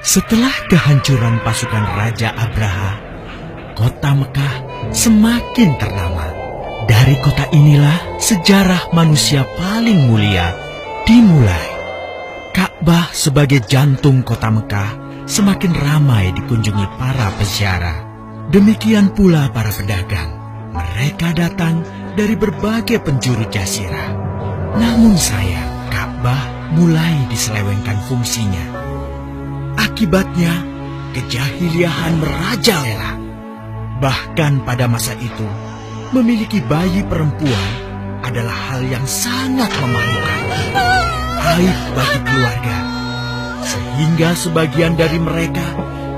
Setelah kehancuran pasukan Raja Abraha, kota Mekah semakin ternama. Dari kota inilah sejarah manusia paling mulia dimulai. Ka'bah sebagai jantung kota Mekah semakin ramai dikunjungi para peziarah. Demikian pula para pedagang. Mereka datang dari berbagai penjuru jazirah. Namun sayang, Ka'bah mulai diselewengkan fungsinya. Akibatnya, kejahiliahan merajalela. Bahkan pada masa itu, memiliki bayi perempuan adalah hal yang sangat memalukan. Aib bagi keluarga. Sehingga sebagian dari mereka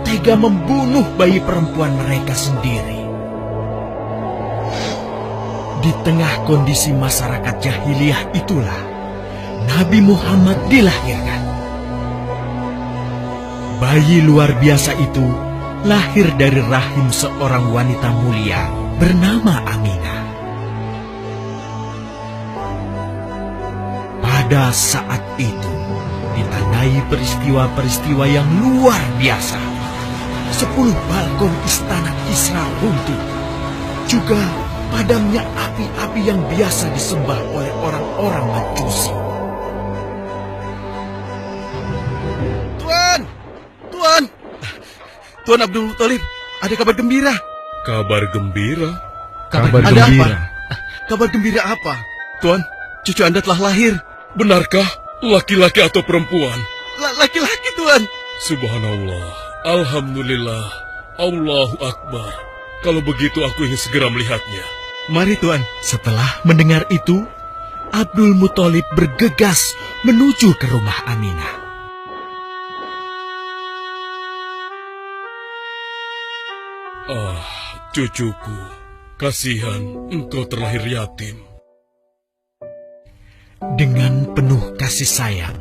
tega membunuh bayi perempuan mereka sendiri. Di tengah kondisi masyarakat jahiliyah itulah Nabi Muhammad dilahirkan. Bayi luar biasa itu lahir dari rahim seorang wanita mulia bernama Aminah. Pada saat itu ditandai peristiwa-peristiwa yang luar biasa. 10 balkon istana Kisra runtuh. Juga padamnya api-api yang biasa disembah oleh orang-orang Majusi. Tuan Abdul Muthalib, ada kabar gembira. Kabar gembira? Kabar gembira? Kabar gembira apa? Tuan, cucu Anda telah lahir. Benarkah? Laki-laki atau perempuan? Laki-laki, Tuan. Subhanallah, Alhamdulillah, Allahu Akbar. Kalau begitu aku ingin segera melihatnya. Mari, Tuan. Setelah mendengar itu, Abdul Muthalib bergegas menuju ke rumah Aminah. Ah, cucuku, kasihan engkau terlahir yatim. Dengan penuh kasih sayang,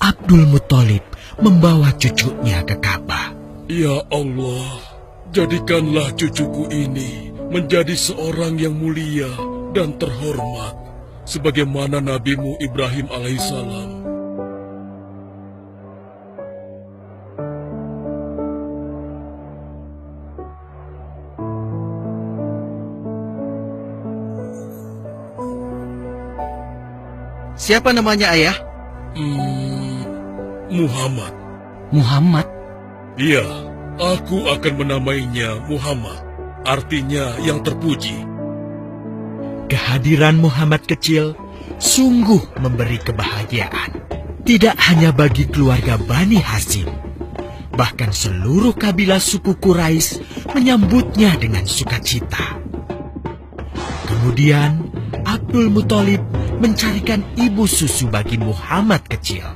Abdul Muthalib membawa cucunya ke Ka'bah. Ya Allah, jadikanlah cucuku ini menjadi seorang yang mulia dan terhormat, sebagaimana Nabimu Ibrahim alaihissalam. Siapa namanya, Ayah? Muhammad. Muhammad? Iya, aku akan menamainya Muhammad. Artinya yang terpuji. Kehadiran Muhammad kecil sungguh memberi kebahagiaan. Tidak hanya bagi keluarga Bani Hashim, bahkan seluruh kabilah suku Quraisy menyambutnya dengan sukacita. Kemudian Abdul Muthalib mencarikan ibu susu bagi Muhammad kecil.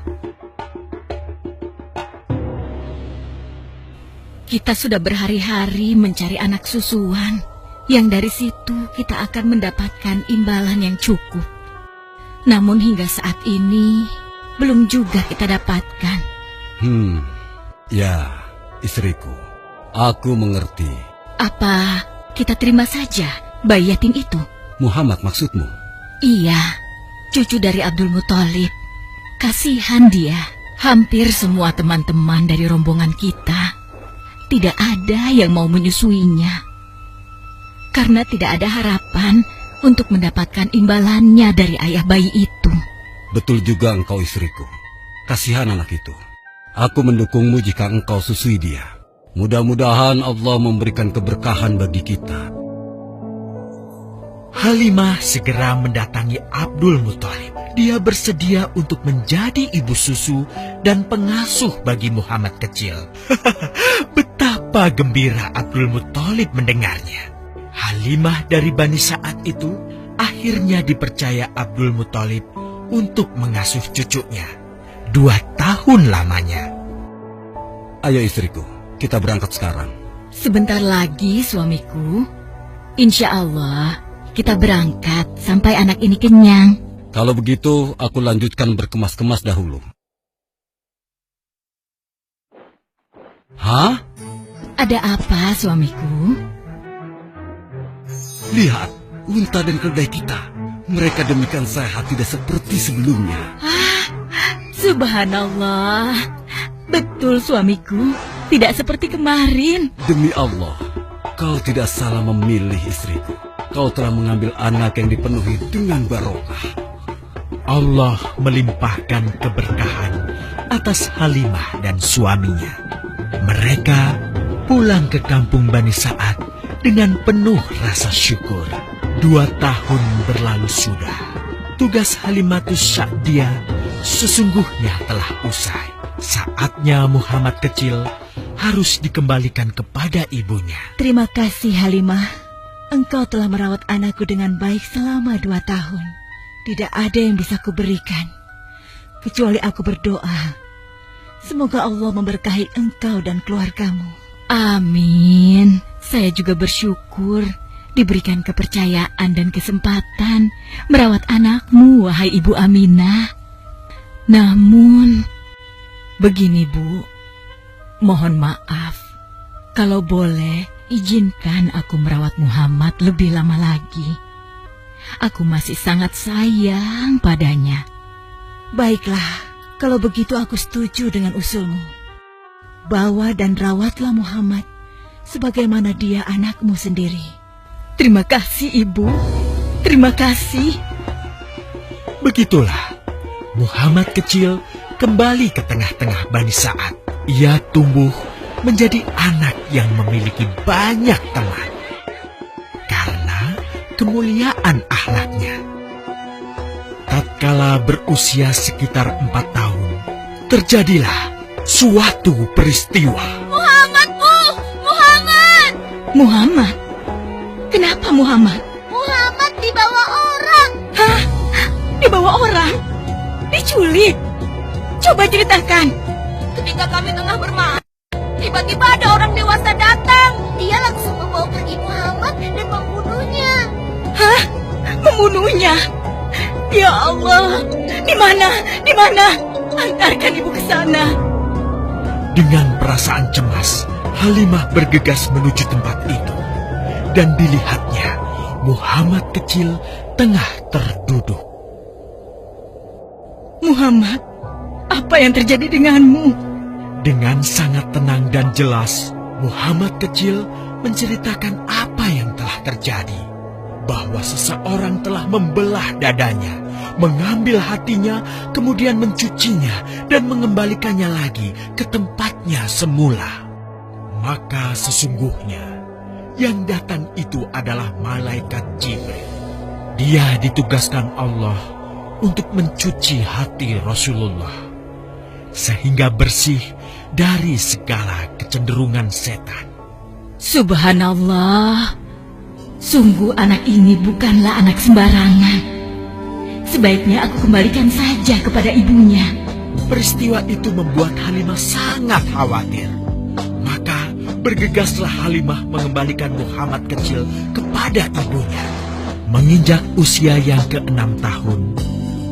Kita sudah berhari-hari mencari anak susuan, yang dari situ kita akan mendapatkan imbalan yang cukup. Namun hingga saat ini, belum juga kita dapatkan. Ya, istriku, aku mengerti. Apa kita terima saja bayi yatim itu? Muhammad maksudmu? Iya, cucu dari Abdul Muthalib. Kasihan dia. Hampir semua teman-teman dari rombongan kita tidak ada yang mau menyusuinya. Karena tidak ada harapan untuk mendapatkan imbalannya dari ayah bayi itu. Betul juga engkau, istriku. Kasihan anak itu. Aku mendukungmu jika engkau susui dia. Mudah-mudahan Allah memberikan keberkahan bagi kita. Halimah segera mendatangi Abdul Muthalib. Dia bersedia untuk menjadi ibu susu dan pengasuh bagi Muhammad kecil. Betapa gembira Abdul Muthalib mendengarnya. Halimah dari Bani Sa'ad itu akhirnya dipercaya Abdul Muthalib untuk mengasuh cucunya 2 tahun lamanya. Ayo istriku, kita berangkat sekarang. Sebentar lagi suamiku. Insya Allah kita berangkat sampai anak ini kenyang. Kalau begitu, aku lanjutkan berkemas-kemas dahulu. Hah? Ada apa suamiku? Lihat, unta dan keledai kita. Mereka demikian sehat, tidak seperti sebelumnya. Subhanallah. Betul, suamiku. Tidak seperti kemarin. Demi Allah, kau tidak salah memilih istriku. Kau telah mengambil anak yang dipenuhi dengan barokah. Allah melimpahkan keberkahan atas Halimah dan suaminya. Mereka pulang ke kampung Bani Sa'ad dengan penuh rasa syukur. 2 tahun berlalu sudah. Tugas Halimatus Sa'diyah sesungguhnya telah usai. Saatnya Muhammad kecil harus dikembalikan kepada ibunya. Terima kasih Halimah. Engkau telah merawat anakku dengan baik selama 2 tahun. Tidak ada yang bisa kuberikan, kecuali aku berdoa. Semoga Allah memberkahi engkau dan keluargamu. Amin. Saya juga bersyukur diberikan kepercayaan dan kesempatan merawat anakmu, wahai Ibu Aminah. Namun, begini Bu, mohon maaf. Kalau boleh, izinkan aku merawat Muhammad lebih lama lagi. Aku masih sangat sayang padanya. Baiklah, kalau begitu aku setuju dengan usulmu. Bawa dan rawatlah Muhammad sebagaimana dia anakmu sendiri. Terima kasih, Ibu. Terima kasih. Begitulah, Muhammad kecil kembali ke tengah-tengah Bani Sa'ad. Ia tumbuh menjadi anak yang memiliki banyak teman karena kemuliaan akhlaknya. Tatkala berusia sekitar 4 tahun, terjadilah suatu peristiwa. Muhammad, Bu! Muhammad! Muhammad? Kenapa Muhammad? Muhammad dibawa orang. Hah? Dibawa orang? Diculik? Coba ceritakan. Ketika kami tengah bermain, tiba-tiba ada orang dewasa datang. Dia langsung membawa pergi Muhammad dan membunuhnya. Hah? Membunuhnya? Ya Allah, di mana? Di mana? Antarkan ibu ke sana. Dengan perasaan cemas, Halimah bergegas menuju tempat itu. Dan dilihatnya, Muhammad kecil tengah terduduk. Muhammad, apa yang terjadi denganmu? Dengan sangat tenang dan jelas, Muhammad kecil menceritakan apa yang telah terjadi. Bahwa seseorang telah membelah dadanya, mengambil hatinya, kemudian mencucinya dan mengembalikannya lagi ke tempatnya semula. Maka sesungguhnya yang datang itu adalah malaikat Jibril. Dia ditugaskan Allah untuk mencuci hati Rasulullah sehingga bersih dari segala kecenderungan setan. Subhanallah, sungguh anak ini bukanlah anak sembarangan. Sebaiknya aku kembalikan saja kepada ibunya. Peristiwa itu membuat Halimah sangat khawatir. Maka bergegaslah Halimah mengembalikan Muhammad kecil kepada ibunya. Menginjak usia yang ke-6 tahun,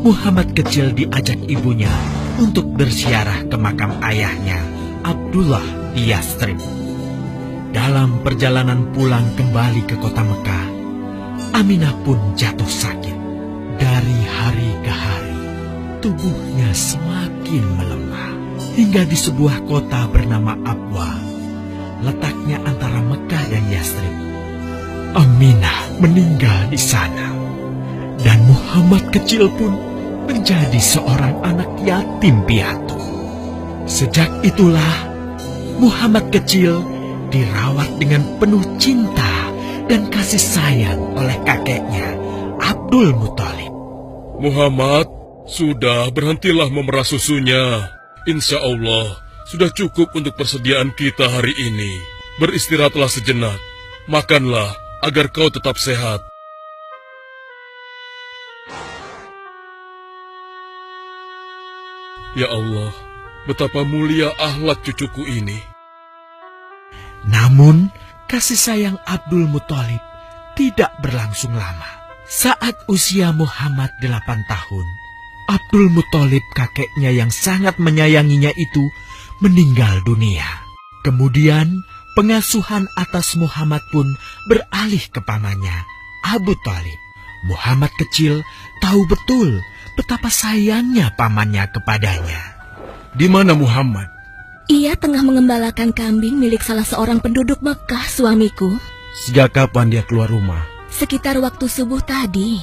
Muhammad kecil diajak ibunya untuk berziarah ke makam ayahnya, Abdullah di Yastrib. Dalam perjalanan pulang kembali ke kota Mekah, Aminah pun jatuh sakit. Dari hari ke hari, tubuhnya semakin melemah. Hingga di sebuah kota bernama Abwa, letaknya antara Mekah dan Yastrib, Aminah meninggal di sana. Dan Muhammad kecil pun menjadi seorang anak yatim piatu. Sejak itulah, Muhammad kecil dirawat dengan penuh cinta dan kasih sayang oleh kakeknya, Abdul Muthalib. Muhammad, sudah berhentilah memerah susunya. Insya Allah, sudah cukup untuk persediaan kita hari ini. Beristirahatlah sejenak. Makanlah agar kau tetap sehat. Ya Allah, betapa mulia akhlak cucuku ini. Namun, kasih sayang Abdul Muthalib tidak berlangsung lama. Saat usia Muhammad 8 tahun, Abdul Muthalib kakeknya yang sangat menyayanginya itu meninggal dunia. Kemudian, pengasuhan atas Muhammad pun beralih ke pamannya, Abu Thalib. Muhammad kecil tahu betul betapa sayangnya pamannya kepadanya. Di mana Muhammad? Ia tengah mengembalakan kambing milik salah seorang penduduk Mekah, suamiku. Sejak kapan dia keluar rumah? Sekitar waktu subuh tadi.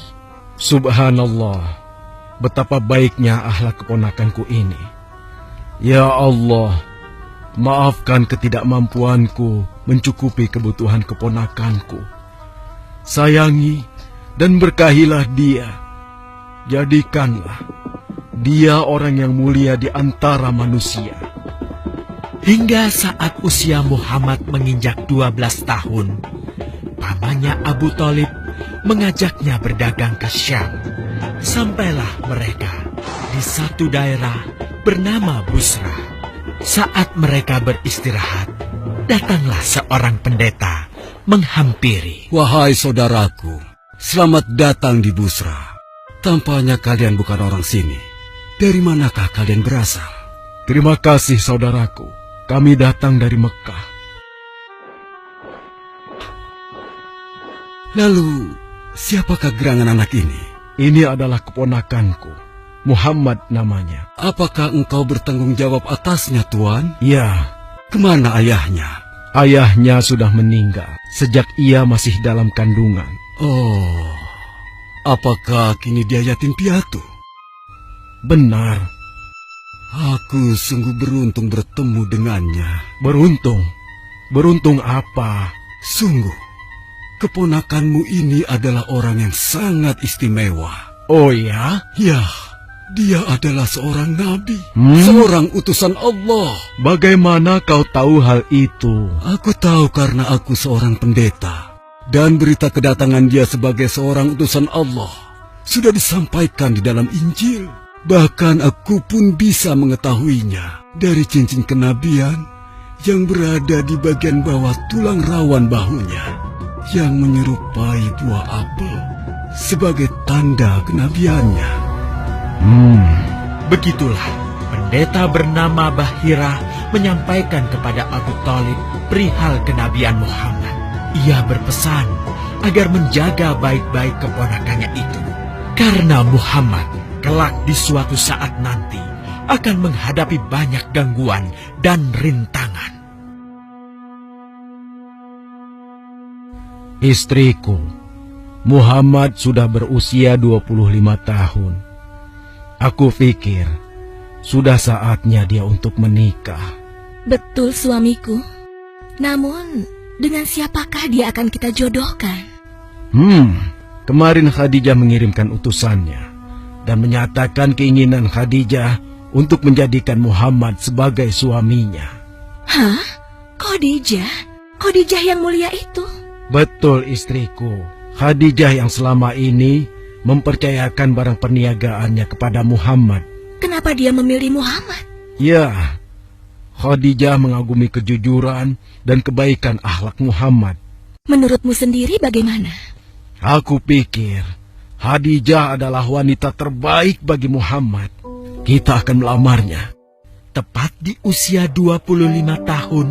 Subhanallah, betapa baiknya akhlak keponakanku ini. Ya Allah, maafkan ketidakmampuanku mencukupi kebutuhan keponakanku. Sayangi dan berkahilah dia. Jadikanlah dia orang yang mulia di antara manusia. Hingga saat usia Muhammad menginjak 12 tahun, pamannya Abu Thalib mengajaknya berdagang ke Syam. Sampailah mereka di satu daerah bernama Busra. Saat mereka beristirahat, datanglah seorang pendeta menghampiri. Wahai saudaraku, selamat datang di Busra. Tampaknya kalian bukan orang sini. Dari manakah kalian berasal? Terima kasih saudaraku. Kami datang dari Mekah. Lalu, siapakah gerangan anak ini? Ini adalah keponakanku. Muhammad namanya. Apakah engkau bertanggung jawab atasnya, Tuan? Ya, Kemana ayahnya? ayahnya sudah meninggal sejak ia masih dalam kandungan. Oh, apakah kini dia yatim piatu? Benar, Aku sungguh beruntung bertemu dengannya. beruntung. Beruntung apa? Sungguh, keponakanmu ini adalah orang yang sangat istimewa. Oh ya? Ya, dia adalah seorang nabi, Hmm? seorang utusan Allah. Bagaimana kau tahu hal itu? Aku tahu karena aku seorang pendeta, dan berita kedatangan dia sebagai seorang utusan Allah sudah disampaikan di dalam Injil. Bahkan aku pun bisa mengetahuinya dari cincin kenabian yang berada di bagian bawah tulang rawan bahunya yang menyerupai buah apel sebagai tanda kenabiannya. Begitulah pendeta bernama Bahira menyampaikan kepada Abu Thalib perihal kenabian Muhammad. Ia berpesan agar menjaga baik-baik keponakannya itu, karena Muhammad kelak di suatu saat nanti akan menghadapi banyak gangguan dan rintangan. Istriku, Muhammad sudah berusia 25 tahun. Aku pikir sudah saatnya dia untuk menikah. Betul, suamiku. Namun, dengan siapakah dia akan kita jodohkan? Kemarin Khadijah mengirimkan utusannya dan menyatakan keinginan Khadijah untuk menjadikan Muhammad sebagai suaminya. Hah? Khadijah? Khadijah yang mulia itu? Betul, istriku. Khadijah yang selama ini mempercayakan barang perniagaannya kepada Muhammad. Kenapa dia memilih Muhammad? Ya, Khadijah mengagumi kejujuran dan kebaikan akhlak Muhammad. Menurutmu sendiri bagaimana? Aku pikir Khadijah adalah wanita terbaik bagi Muhammad. Kita akan melamarnya. Tepat di usia 25 tahun,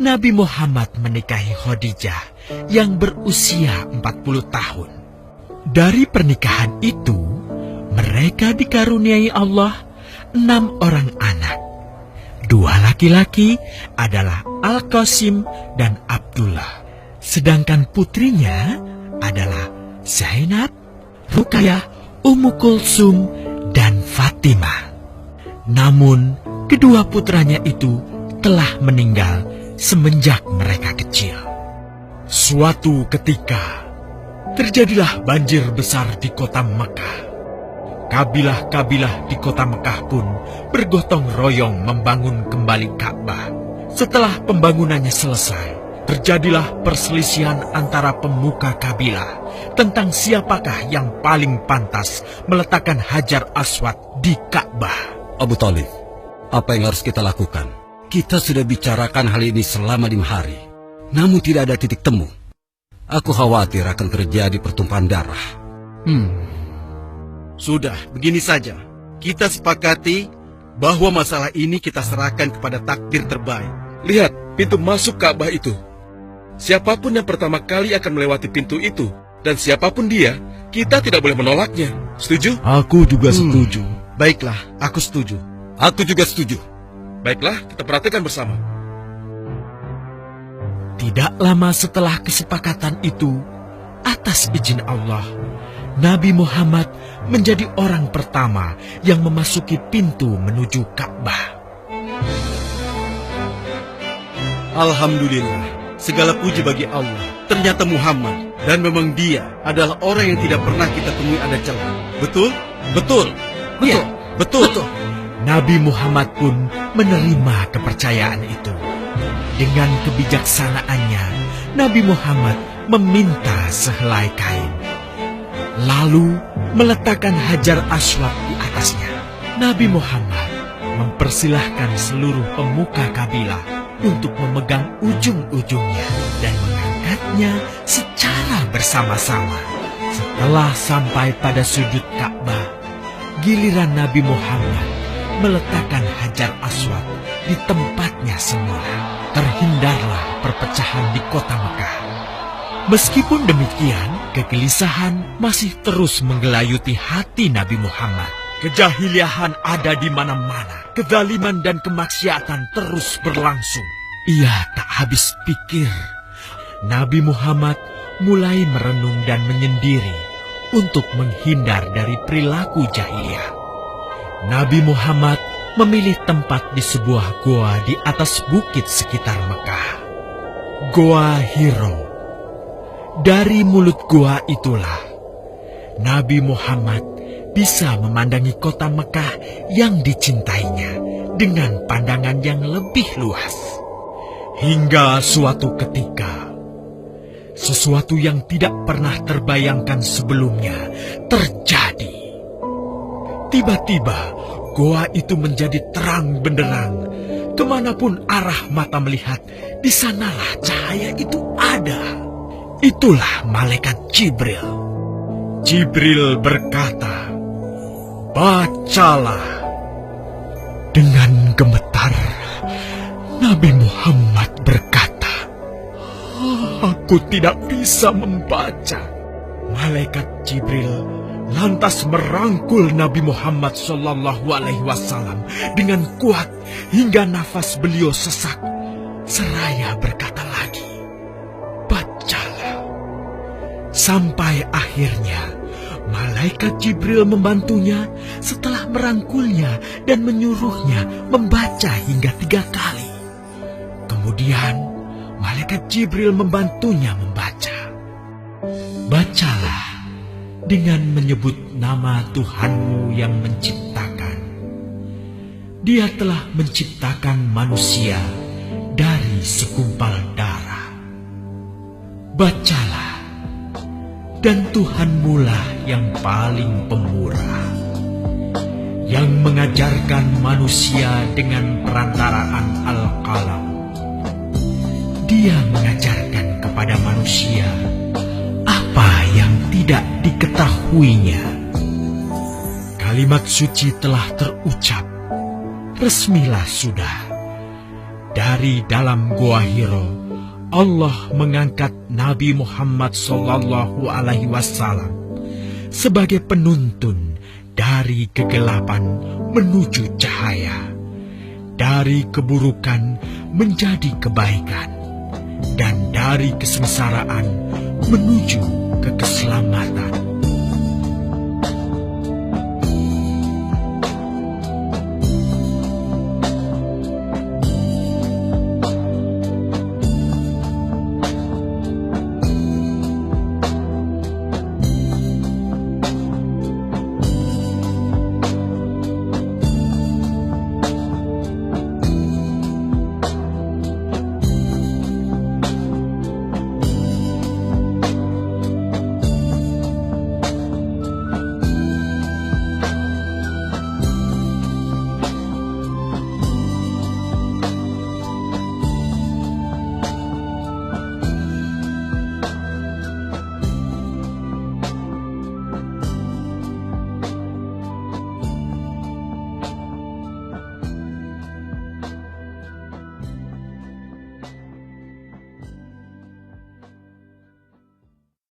Nabi Muhammad menikahi Khadijah yang berusia 40 tahun. Dari pernikahan itu, mereka dikaruniai Allah 6 orang anak. 2 laki-laki adalah Al-Qasim dan Abdullah. Sedangkan putrinya adalah Zainab, Ruqayyah, Ummu Kulsum, dan Fatimah. Namun, kedua putranya itu telah meninggal semenjak mereka kecil. Suatu ketika, terjadilah banjir besar di kota Mekah. Kabilah-kabilah di kota Mekah pun bergotong royong membangun kembali Ka'bah. Setelah pembangunannya selesai, terjadilah perselisihan antara pemuka kabilah tentang siapakah yang paling pantas meletakkan Hajar Aswad di Ka'bah. Abu Thalib, apa yang harus kita lakukan? Kita sudah bicarakan hal ini selama 5 hari, namun tidak ada titik temu. Aku khawatir akan terjadi pertumpahan darah. Sudah, begini saja. Kita sepakati bahwa masalah ini kita serahkan kepada takdir terbaik. Lihat pintu masuk Ka'bah itu. Siapapun yang pertama kali akan melewati pintu itu, dan siapapun dia, kita tidak boleh menolaknya. Setuju? Aku juga setuju. Baiklah, aku setuju. Aku juga setuju. Baiklah, kita perhatikan bersama. Tidak lama setelah kesepakatan itu, atas izin Allah, Nabi Muhammad menjadi orang pertama yang memasuki pintu menuju Ka'bah. Alhamdulillah, segala puji bagi Allah. Ternyata Muhammad, dan memang dia adalah orang yang tidak pernah kita temui ada celah. Betul? Betul. Ya, Betul. Nabi Muhammad pun menerima kepercayaan itu. Dengan kebijaksanaannya, Nabi Muhammad meminta sehelai kain, lalu meletakkan Hajar Aswad di atasnya. Nabi Muhammad mempersilahkan seluruh pemuka kabilah untuk memegang ujung-ujungnya dan mengangkatnya secara bersama-sama. Setelah sampai pada sudut Ka'bah, giliran Nabi Muhammad meletakkan Hajar Aswad di tempatnya semula. Terhindarlah perpecahan di kota Mekah. Meskipun demikian, kegelisahan masih terus menggelayuti hati Nabi Muhammad. Kejahiliahan ada di mana-mana. Kezaliman dan kemaksiatan terus berlangsung. Ia tak habis pikir. Nabi Muhammad mulai merenung dan menyendiri untuk menghindar dari perilaku jahiliyah. Nabi Muhammad memilih tempat di sebuah goa di atas bukit sekitar Mekah. Goa Hiro. Dari mulut goa itulah Nabi Muhammad bisa memandangi kota Mekah yang dicintainya dengan pandangan yang lebih luas. Hingga suatu ketika, sesuatu yang tidak pernah terbayangkan sebelumnya terjadi. Tiba-tiba, goa itu menjadi terang benderang. Kemanapun arah mata melihat, di sanalah cahaya itu ada. Itulah malaikat Jibril. Jibril berkata, "Bacalah." Dengan gemetar, Nabi Muhammad berkata, "Aku tidak bisa membaca." Malaikat Jibril lantas merangkul Nabi Muhammad SAW dengan kuat hingga nafas beliau sesak. Seraya berkata lagi, "Bacalah." Sampai akhirnya malaikat Jibril membantunya setelah merangkulnya dan menyuruhnya membaca hingga 3 kali. Kemudian malaikat Jibril membantunya membaca. "Bacalah dengan menyebut nama Tuhanmu yang menciptakan. Dia telah menciptakan manusia dari segumpal darah. Bacalah, dan Tuhanmu lah yang paling pemurah, yang mengajarkan manusia dengan perantaraan Al-Qalam. Dia mengajarkan kepada manusia apa yang tidak diketahuinya." Kalimat suci telah terucap. Resmilah sudah. Dari dalam Goa Hiro, Allah mengangkat Nabi Muhammad SAW sebagai penuntun dari kegelapan menuju cahaya, dari keburukan menjadi kebaikan, dan dari kesengsaraan menuju ke keselamatan.